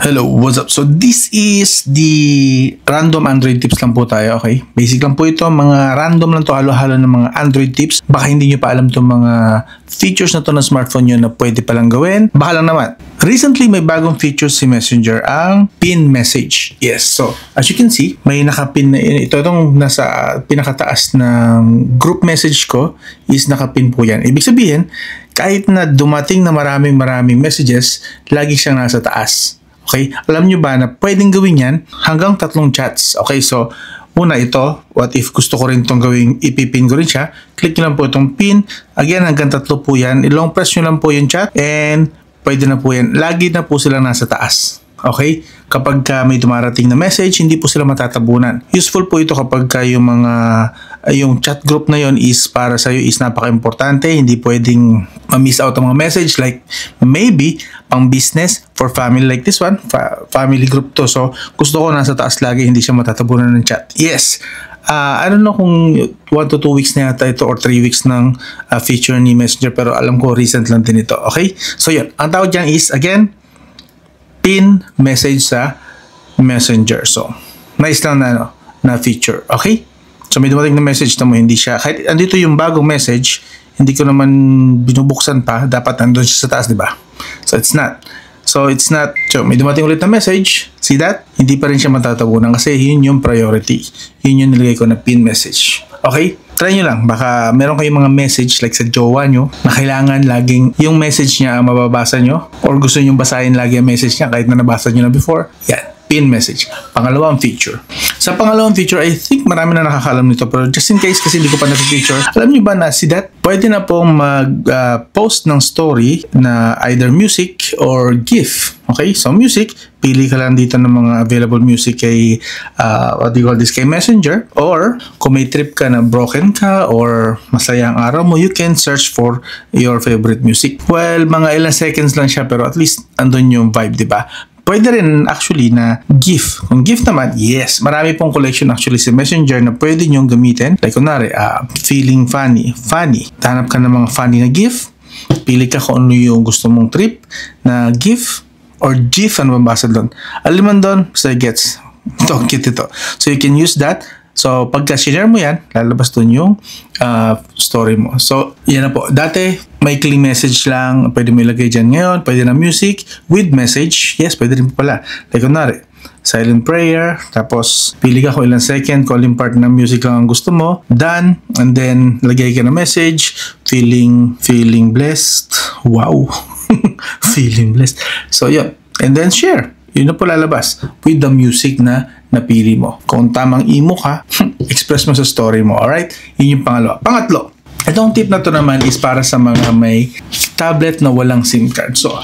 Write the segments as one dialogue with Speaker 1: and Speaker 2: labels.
Speaker 1: Hello, what's up? So this is the random Android tips lang po tayo, okay? Basic lang po ito, mga random lang to, halo-halo ng mga Android tips. Baka hindi nyo pa alam itong mga features na to ng smartphone nyo na pwede palang gawin. Baka lang naman. Recently, may bagong feature si Messenger, ang pin message. Yes, so as you can see, may nakapin na ito. Itong nasa pinakataas ng group message ko is nakapin po yan. Ibig sabihin, kahit na dumating na maraming messages, lagi siyang nasa taas. Okay? Alam nyo ba na pwedeng gawin yan hanggang 3 chats. Okay, so una ito, what if gusto ko rin itong gawing, ipipin ko rin siya. Click nyo lang po itong pin. Again, hanggang 3 po yan. Ilong press nyo lang po yung chat and pwede na po yan. Lagi na po sila nasa taas. Okay? Kapag may dumarating na message, hindi po sila matatabunan. Useful po ito kapag yung chat group na yon is para sa iyo is napaka-importante. Hindi pwedeng ma-miss out ang mga message, like maybe pang business for family like this one, family group to. So gusto ko nasa taas lagi, hindi siya matatabunan ng chat. Yes. I don't know kung 1 to 2 weeks na yata ito or 3 weeks ng feature ni Messenger, pero alam ko recent lang din ito. Okay? So yun, ang tawag dyan is again pin message sa Messenger. So nice lang na feature. Okay? So may dumating na message na mo, hindi siya, kahit andito yung bagong message, hindi ko naman binubuksan pa, dapat nandun siya sa taas, di ba? So it's not. So may dumating ulit na message, see that? Hindi pa rin siya matatabunan kasi yun yung priority. Yun yung nilagay ko na pin message. Okay? Try nyo lang, baka meron kayong mga message like sa jowa nyo na kailangan laging yung message niya mababasa nyo, or gusto nyo basahin lagi ang message niya kahit na nabasa nyo na before. Yan. Pin message. Pangalawang feature. Sa pangalawang feature, I think marami na nakakaalam nito, pero just in case kasi hindi ko pa na-feature, alam niyo ba na si that pwede na pong mag-post ng story na either music or GIF. Okay? So music, pili ka lang dito ng mga available music kay what do you call this, kay Messenger, or kung may trip ka na broken ka or masaya ang araw mo, you can search for your favorite music. Well, mga ilang seconds lang siya, pero at least andun yung vibe, di ba? Pwede rin actually na GIF. Kung GIF naman, yes, marami pong collection actually si Messenger na pwede nyong gamitin. Like kunwari, feeling funny. Hanap ka ng mga funny na GIF. Pili ka kung ano yung gusto mong trip na GIF or GIF, ano mabasa doon. Aliman doon, so gets. Ito, cute ito. So you can use that. So pagka share mo yan, lalabas doon yung story mo. So yan na po. Dati may clean message lang, pwede mo ilagay dyan. Ngayon pwede na music with message. Yes, pwede rin po pala. Like kunwari, silent prayer, tapos pili ka kung ilang second, calling part ng music lang ang gusto mo, done, and then lagay ka na message, feeling blessed. Wow. Feeling blessed. So yun, and then share. Yun na po lalabas with the music na napili mo. Kung tamang emo ka, express mo sa story mo. Alright? Yun yung pangalawa. Pangatlo, itong tip na to naman is para sa mga may tablet na walang SIM card. So,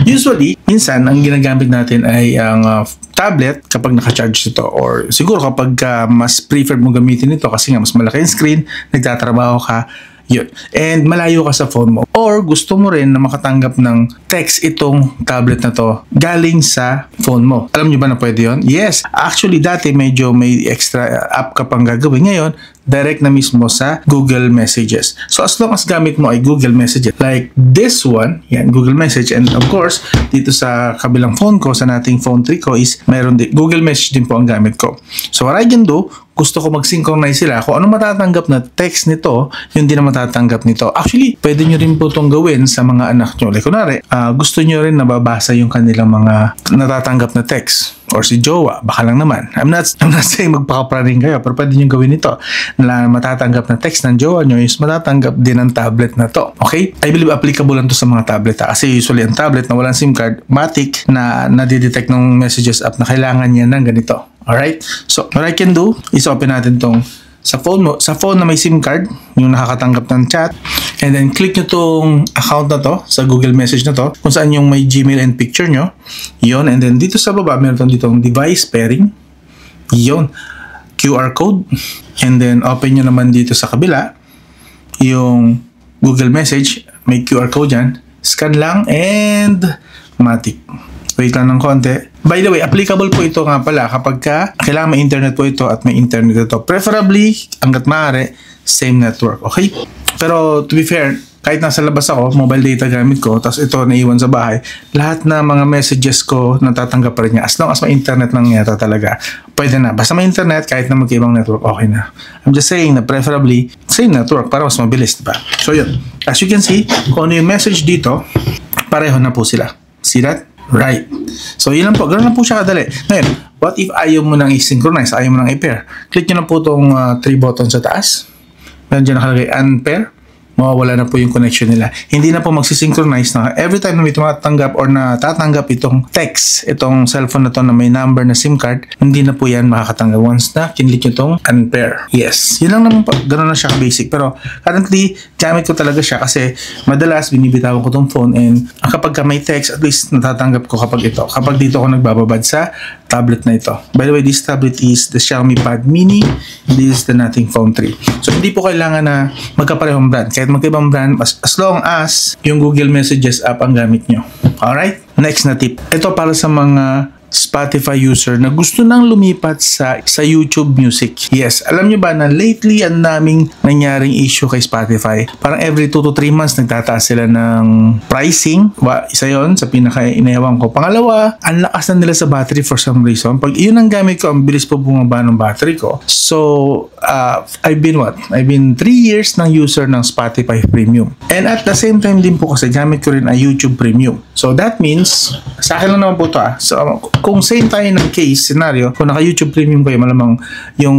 Speaker 1: usually, minsan, ang ginagamit natin ay ang tablet kapag naka-charge ito, or siguro kapag mas preferred mo gamitin ito kasi nga mas malaki yung screen, nagtatrabaho ka, yun. And malayo ka sa phone mo. Or gusto mo rin na makatanggap ng text itong tablet na to galing sa phone mo. Alam nyo ba na pwede yun? Yes. Actually, dati medyo may extra app ka pang gagawin. Ngayon, direct na mismo sa Google Messages. So, as long as gamit mo ay Google Messages, like this one, yan, Google Message. And of course, dito sa kabilang phone ko, sa nating phone 3 ko is, mayroon din, Google Message din po ang gamit ko. So, what I can do, gusto ko mag-synchronize sila. Kung ano matatanggap na text nito, yun din na matatanggap nito. Actually, pwede nyo rin po itong gawin sa mga anak nyo. Like, kunwari, gusto nyo rin nababasa yung kanilang mga natatanggap na text. Or si jowa, baka lang naman. I'm not saying magpakapraning kayo, pero pwede nyo gawin ito. Na matatanggap na text ng jowa nyo is matatanggap din ang tablet na to. Okay? I believe applicable lang to sa mga tablet. Kasi usually ang tablet na walang SIM card, matic na nadidetect ng messages app na kailangan niya ng ganito. Alright? So, what I can do is open natin tong sa phone mo, sa phone na may SIM card, yung nakakatanggap ng chat, and then click nyo tong account na to, sa Google Message na to, kung saan yung may Gmail and picture nyo, yun, and then dito sa baba, meron ditong device pairing, yun, QR code, and then open nyo naman dito sa kabila, yung Google Message, may QR code yan, scan lang, and matic. Wait lang ng konti. By the way, applicable po ito nga pala kapag kailangan may internet po ito at may internet ito. Preferably, hanggat maaari, same network. Okay? Pero to be fair, kahit nasa labas ako, mobile data gamit ko, tapos ito naiwan sa bahay, lahat na mga messages ko natatanggap pa rin niya. As long as may internet lang yata talaga, pwede na. Basta may internet, kahit na magkaibang network, okay na. I'm just saying na preferably, same network para mas mabilis, diba? So yun, as you can see, kung ano yung message dito, pareho na po sila. See that? Right. So yun lang po, ganoon lang po siya kadali. Ngayon, what if ayaw mo nang i-synchronize, ayaw mo nang i-pair? Click nyo na po itong 3 buttons sa taas. Meron dyan nakalagay unpair. Mawawala na po yung connection nila. Hindi na po magsisynchronize na every time na may tumatanggap or natatanggap itong text, itong cellphone na to na may number na SIM card, hindi na po yan makakatanggap once na kinlik nyo itong unpair. Yes. Yun lang naman po. Ganun na siya basic. Pero currently, gamit ko talaga siya kasi madalas binibitawan ko itong phone and kapag may text, at least natatanggap ko kapag ito. Kapag dito ako nagbababad sa tablet na ito. By the way, this tablet is the Xiaomi Pad Mini. This is the Nothing Phone 3. So, hindi po kailangan na magkaparehong brand. Kahit magkaibang brand, as long as yung Google Messages app ang gamit nyo. Alright? Next na tip. Ito para sa mga Spotify user na gusto nang lumipat sa YouTube Music. Yes, alam nyo ba na lately ang daming nangyaring issue kay Spotify. Parang every 2 to 3 months nagtataas sila ng pricing. Isa yon sa pinaka-inayawan ko. Pangalawa, ang lakas na nila sa battery for some reason. Pag yun ang gamit ko, ang bilis po bumaba ng battery ko. So, I've been 3 years ng user ng Spotify Premium. And at the same time din po kasi gamit ko rin ang YouTube Premium. So, that means, sa akin lang naman po ito So, kung same tayo ng case, scenario, kung naka-YouTube Premium kayo, malamang yung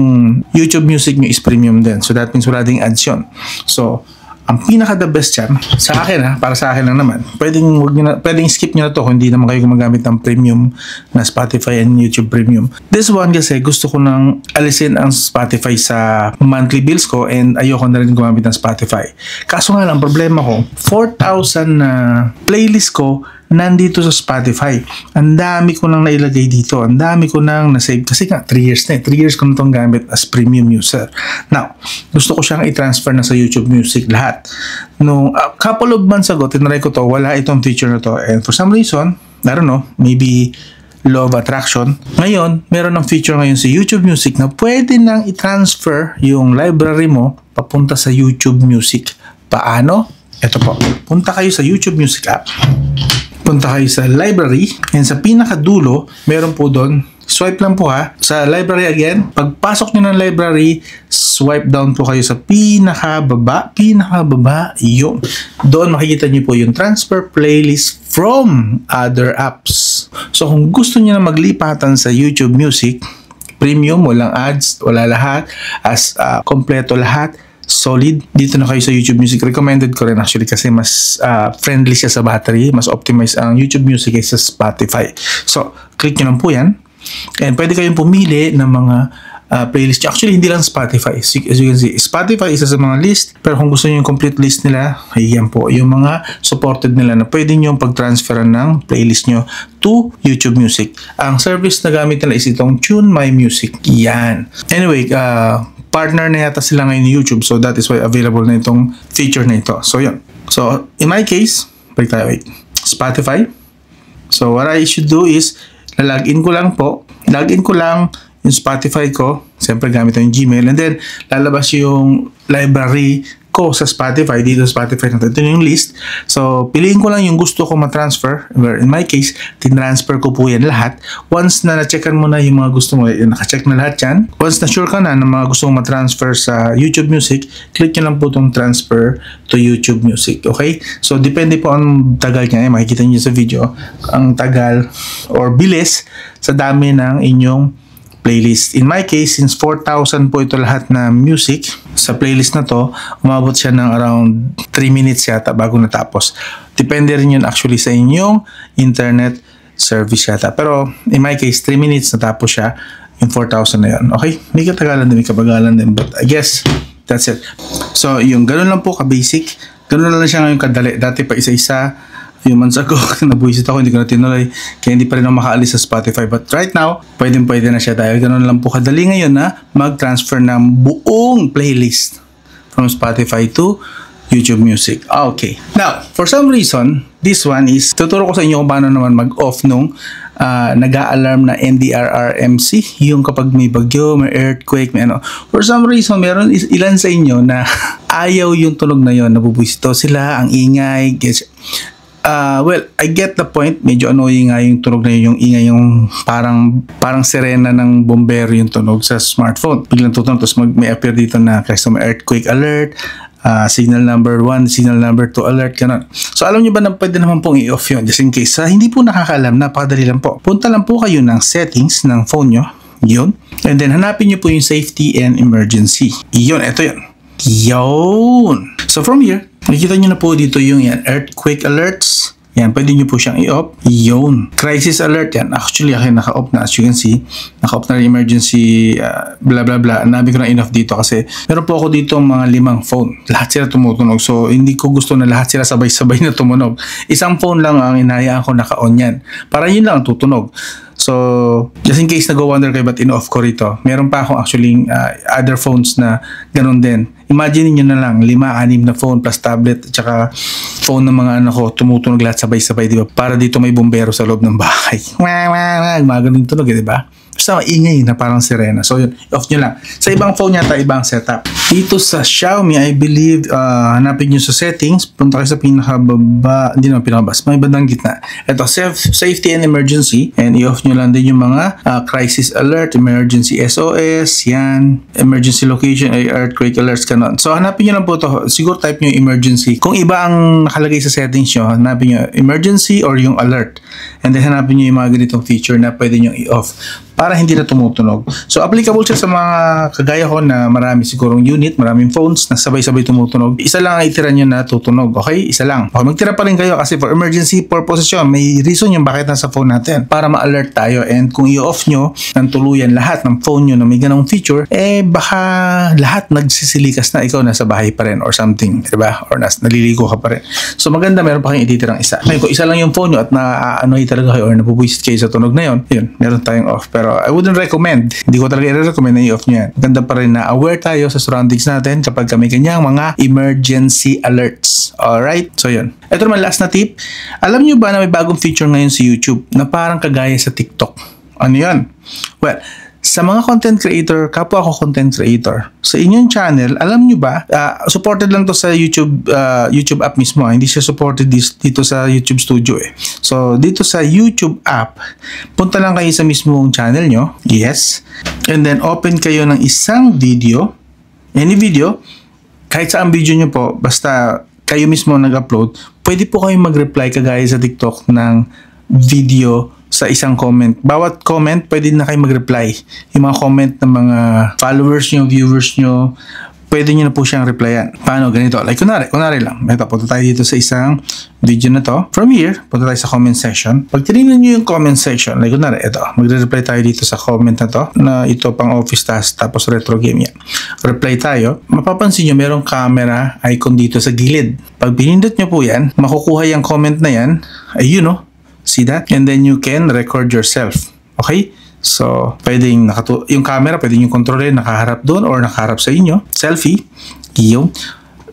Speaker 1: YouTube Music nyo is premium din. So, that means wala ding ads yun. So, ang pinaka-the best yan, sa akin para sa akin lang naman, pwedeng skip nyo na to kung hindi naman kayo gumagamit ng premium na Spotify and YouTube Premium. This one kasi gusto ko nang alisin ang Spotify sa monthly bills ko and ayoko na rin gumamit ng Spotify. Kaso nga lang, problema ko, 4,000 na playlist ko nandito sa Spotify. Ang dami ko nang nailagay dito. Ang dami ko nang nasave. Kasi nga, 3 years na 3 years ko na itong gamit as premium user. Now, gusto ko siyang i-transfer na sa YouTube Music lahat. Nung couple of months ago, tinry ko to, wala itong feature na to. And for some reason, I don't know, maybe law of attraction. Ngayon, meron ng feature ngayon sa YouTube Music na pwede nang i-transfer yung library mo papunta sa YouTube Music. Paano? Ito po. Punta kayo sa YouTube Music app. Punta kayo sa library and sa pinakadulo, meron po doon, swipe lang po sa library again. Pagpasok nyo ng library, swipe down po kayo sa pinakababa, yun. Doon makikita nyo po yung transfer playlist from other apps. So kung gusto nyo na maglipatan sa YouTube Music, premium, walang ads, wala lahat, as kompleto lahat, solid, dito na kayo sa YouTube Music. Recommended ko rin actually kasi mas friendly siya sa battery, mas optimized ang YouTube Music kaysa Spotify. So, click nyo lang po yan. And pwede kayong pumili ng mga playlist. Actually, hindi lang Spotify. As you can see, Spotify isa sa mga list. Pero kung gusto nyo yung complete list nila, ayan po, yung mga supported nila na pwede nyo pag-transferan ng playlist nyo to YouTube Music. Ang service na gamit nila is itong Tune My Music. Yan. Anyway, partner na yata sila ngayon ni YouTube, so that is why available na itong feature na ito. So yun. So in my case, Spotify. So what I should do is login ko lang yung Spotify ko. Siyempre gamit ko yung Gmail, and then lalabas yung library ko sa Spotify, dito sa Spotify natin. Ito yung list. So, piliin ko lang yung gusto ko ma-transfer. In my case, tinransfer ko po yan lahat. Once na na-checkan mo na yung mga gusto mo, naka-check na lahat yan. Once na sure ka na ng mga gusto mong ma-transfer sa YouTube Music, click nyo lang po itong transfer to YouTube Music. Okay? So, depende po ang tagal niya. Makikita nyo sa video. Ang tagal or bilis sa dami ng inyong playlist. In my case, since 4,000 po ito lahat na music, sa playlist na to, umabot siya ng around 3 minutes yata bago natapos. Depende rin yun actually sa inyong internet service yata. Pero in my case, 3 minutes natapos siya yung 4,000 na yun. Okay? May katagalan din, may kabagalan din. But I guess, that's it. So, yung ganun lang po ka-basic. Ganun lang siya ngayon kadali. Dati pa isa-isa, few months ago, nabuisit ako, hindi ko na tinuloy, kaya hindi pa rin ako makaalis sa Spotify. But right now, pwede na siya dahil ganun lang po kadali ngayon na mag-transfer ng buong playlist from Spotify to YouTube Music. Okay. Now, for some reason, this one is, tuturo ko sa inyo kung paano naman mag-off nung nag-a-alarm na NDRRMC, yung kapag may bagyo, may earthquake, may ano. For some reason, meron ilan sa inyo na ayaw yung tunog na yon, nabubwisito sila, ang ingay, well, I get the point. Medyo annoying nga yung tunog na yun, yung ingay, yung parang sirena ng bombero yung tunog sa smartphone. Biglang tutunog, tapos may appear dito na customer earthquake alert, signal number 1, signal number 2 alert, ganun. So alam nyo ba na pwede naman pong i-off yun, just in case. Hindi po nakakaalam, napakadali lang po. Punta lang po kayo ng settings ng phone nyo, yun. And then hanapin nyo po yung safety and emergency. Yun, eto yun. Yun. So from here, makikita nyo na po dito yung yan, earthquake alerts. Yan, pwede nyo po siyang i-off. Yun. Crisis alert yan. Actually, naka-off na. As you can see, naka-off na rin emergency, blah blah blah. Nabi ko na in-off dito kasi meron po ako dito mga 5 phone. Lahat sila tumutunog. So, hindi ko gusto na lahat sila sabay-sabay na tumunog. Isang phone lang ang inayaan ko naka-on yan. Para yun lang ang tutunog. So, just in case nag-wonder kayo ba't in-off ko rito, meron pa akong actually other phones na ganun din. Imagine niyo na lang, 5-6 na phone plus tablet at saka phone ng mga anak ko, tumutunog lahat sabay-sabay, di ba? Para dito may bumbero sa loob ng bahay. Mga ganun tunog, di ba? Basta maingay na parang sirena. So yun, off nyo lang. Sa ibang phone yata, ibang setup. Dito sa Xiaomi, I believe, hanapin nyo sa settings, punta kayo sa pinakababa, hindi naman pinakabas, may bandang gitna. Ito, safety and emergency, and i-off nyo lang din yung mga crisis alert, emergency SOS, yan, emergency location, earthquake alerts, kanon. So hanapin nyo lang po ito, siguro type nyo emergency. Kung iba ang nakalagay sa settings nyo, hanapin nyo emergency or yung alert. And then hanapin nyo yung mga ganitong feature na pwede nyo i-off para hindi na tumutunog. So, applicable siya sa mga kagaya ko na marami sigurong unit, maraming phones na sabay-sabay tumutunog. Isa lang ang itira nyo na tutunog, okay? Isa lang. Okay, magtira pa rin kayo kasi for emergency purposes yun, may reason yung bakit nasa phone natin para ma-alert tayo. And kung i-off nyo ng tuluyan lahat ng phone nyo na may ganong feature, baka lahat nagsisilikas na ikaw nasa bahay pa rin or something, diba? Or naliligo ka pa rin. So, maganda meron pa kayong ititirang isa. Ngayon, kung isa lang yung phone nyo at na-anoy talaga kayo or nabubuisit kayo sa tunog na yun, meron tayong off. Pero I wouldn't recommend. Hindi ko talaga i-recommend na i-off nyo yan. Ganda pa rin na aware tayo sa surroundings natin kapag kami kanyang mga emergency alerts. Alright? So yun. Ito naman last na tip. Alam nyo ba na may bagong feature ngayon sa YouTube na parang kagaya sa TikTok? Ano yun? Well, sa mga content creator, kapwa ako content creator, sa inyong channel, alam nyo ba, supported lang to sa YouTube app mismo. Hindi siya supported dito sa YouTube Studio eh. So, dito sa YouTube app, punta lang kayo sa mismong channel nyo. Yes. And then, open kayo ng isang video. Any video. Kahit saan video nyo po, basta kayo mismo nag-upload, pwede po kayong mag-reply kagaya sa TikTok ng video sa isang comment. Bawat comment, pwede na kayo mag-reply. Yung mga comment ng mga followers nyo, viewers nyo, pwede nyo na po siyang replyan. Paano? Ganito. Like, kunwari lang. Ito, punta tayo dito sa isang video na to. From here, punta tayo sa comment section. Pag tinignan nyo yung comment section, like, kunwari, ito, magre-reply tayo dito sa comment na to, na ito pang office task, tapos retro game yan. Reply tayo. Mapapansin nyo, merong camera icon dito sa gilid. Pag pinindot nyo po yan, makukuha yung comment na yan, ayun, no? See that? And then you can record yourself. Okay? So, pwedeng yung camera, pwedeng yung kontrolin, nakaharap doon or nakaharap sa inyo. Selfie. Yung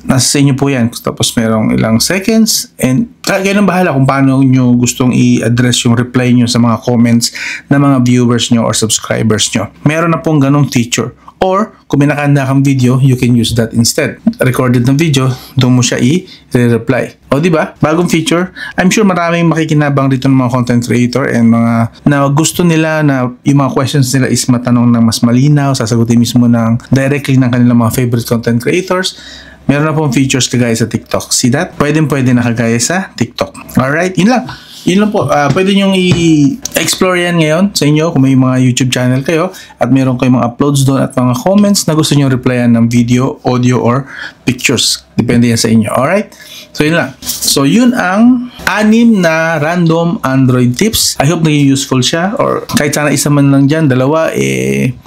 Speaker 1: nasa sa inyo po yan. Tapos merong ilang seconds and kayo nang bahala kung paano nyo gustong i-address yung reply nyo sa mga comments ng mga viewers nyo or subscribers nyo. Meron na pong ganong feature. Or, kung may nakahanda kang video, you can use that instead. Recorded ng video, doon mo siya i-reply. O, di ba? Bagong feature. I'm sure maraming makikinabang dito ng mga content creator and mga na gusto nila na yung mga questions nila is matanong ng mas malinaw, sasagutin mismo ng directly ng kanilang mga favorite content creators. Meron na pong features kagaya sa TikTok. See that? Pwede na kagaya sa TikTok. Alright? Yun lang. Yun lang po. Pwede nyong i-explore yan ngayon sa inyo kung may mga YouTube channel kayo at meron kayong mga uploads doon at mga comments na gusto nyo replyan ng video, audio, or pictures. Depende yan sa inyo. Alright? So, yun lang. So, yun ang 6 na random Android tips. I hope naging useful siya or kahit sana isa man lang dyan, dalawa,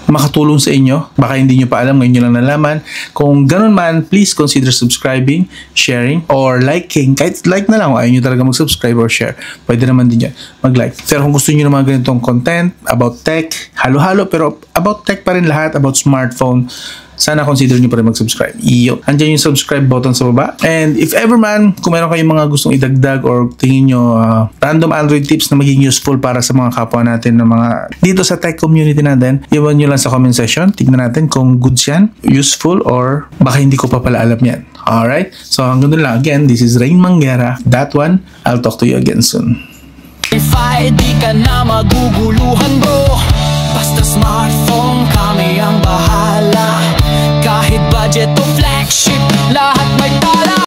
Speaker 1: makatulong sa inyo. Baka hindi nyo pa alam, ngayon nyo lang nalaman. Kung ganun man, please consider subscribing, sharing, or liking. Kahit like na lang, kung ayaw nyo talaga mag-subscribe or share. Pwede naman din yan mag-like. Pero kung gusto nyo ng mga ganitong content about tech, halo-halo, pero about tech pa rin lahat, about smartphone, sana consider nyo pa rin mag-subscribe. Iyo. Andyan yung subscribe button sa baba. And if ever man, kung meron kayong mga gustong idagdag or tingin nyo random Android tips na magiging useful para sa mga kapwa natin na mga dito sa tech community natin, iwan nyo lang sa comment section. Tignan natin kung goods yan, useful, or baka hindi ko pa pala alam yan. Alright? So hanggang doon lang. Again, this is Rain Manguera. That one, I'll talk to you again soon.
Speaker 2: Di ka na maguguluhan bro, basta smartphone kami ang bahala. Kahit budget o flat